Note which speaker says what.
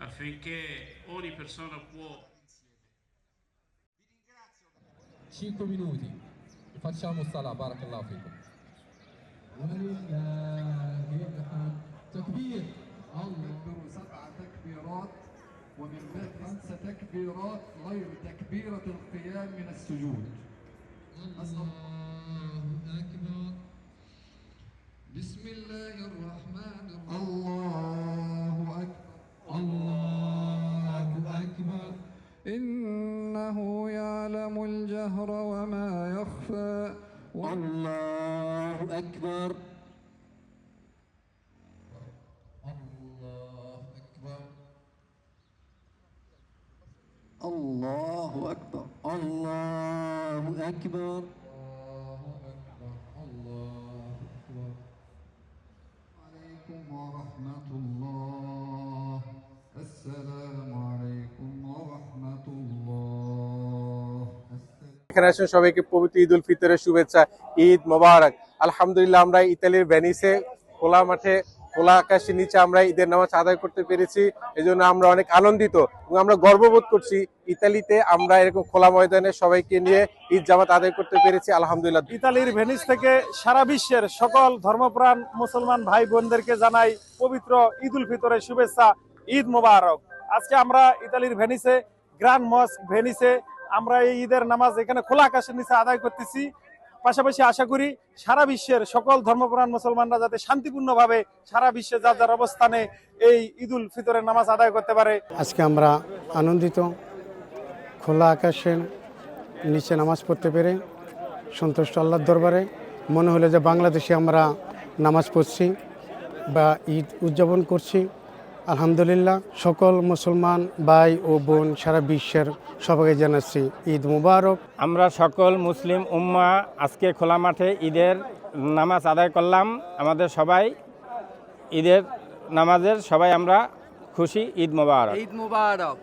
Speaker 1: affinché ogni persona può
Speaker 2: 5 minuti facciamo salah barakallahu fikum تكبير
Speaker 3: نكبر 7 تكبيرات ومن ذلك 5 تكبيرات غير تكبيرة القيام من السجود.
Speaker 2: الله أكبر بسم الله الرحمن الرحيم
Speaker 3: الله أكبر
Speaker 2: الله أكبر
Speaker 3: إنه يعلم الجهر وما يخفى.
Speaker 4: الله أكبر
Speaker 3: الله أكبر
Speaker 4: الله أكبر
Speaker 3: الله أكبر. عليكم ورحمة الله. السلام عليكم ورحمة الله.
Speaker 5: এখানে আসেন সবাইকে পবিত্র ঈদ উল ফিতরের শুভেচ্ছা, ঈদ মোবারক। আলহামদুলিল্লাহ আমরা ইতালির ভেনিসে খোলা মাঠে খোলা আকাশের নিচে আমরা ঈদের নামাজ আদায় করতে পেরেছি। এজন্য আমরা অনেক আনন্দিত এবং আমরা গর্ববোধ করছি ইতালিতে আমরা এরকম খোলা ময়দানে সবাইকে নিয়ে ঈদ জামাত আদায় করতে পেরেছি আলহামদুলিল্লাহ।
Speaker 6: ইতালির ভেনিস থেকে সারা বিশ্বের সকল ধর্মপ্রাণ মুসলমান ভাই বোনদেরকে জানাই পবিত্র ঈদ উল ফিতরের শুভেচ্ছা, ঈদ মোবারক। আজকে আমরা ইতালির ভেনিসে গ্র্যান্ড মস্ক ভেনিসে আমরা এই ঈদের নামাজ এখানে খোলা আকাশের নিচে আদায় করতেছি। পাশাপাশি আশা করি সারা বিশ্বের সকল ধর্মপ্রাণ মুসলমানরা যাতে শান্তিপূর্ণভাবে সারা বিশ্বে যার যার অবস্থানে এই ঈদ উল ফিতরের নামাজ আদায় করতে পারে।
Speaker 7: আজকে আমরা আনন্দিত, খোলা আকাশের নিচে নামাজ পড়তে পেরে সন্তুষ্ট আল্লাহর দরবারে। মনে হলো যে বাংলাদেশে আমরা নামাজ পড়ছি বা ঈদ উদযাপন করছি। আলহামদুলিল্লাহ সকল মুসলমান ভাই ও বোন সারা বিশ্বের সবাইকে জানাচ্ছি ঈদ মুবারক।
Speaker 8: আমরা সকল মুসলিম উম্মাহ আজকে খোলা মাঠে ঈদের নামাজ আদায় করলাম। আমাদের সবাই ঈদের নামাজের সবাই আমরা খুশি। ঈদ মুবারক।
Speaker 9: ঈদ মুবারক।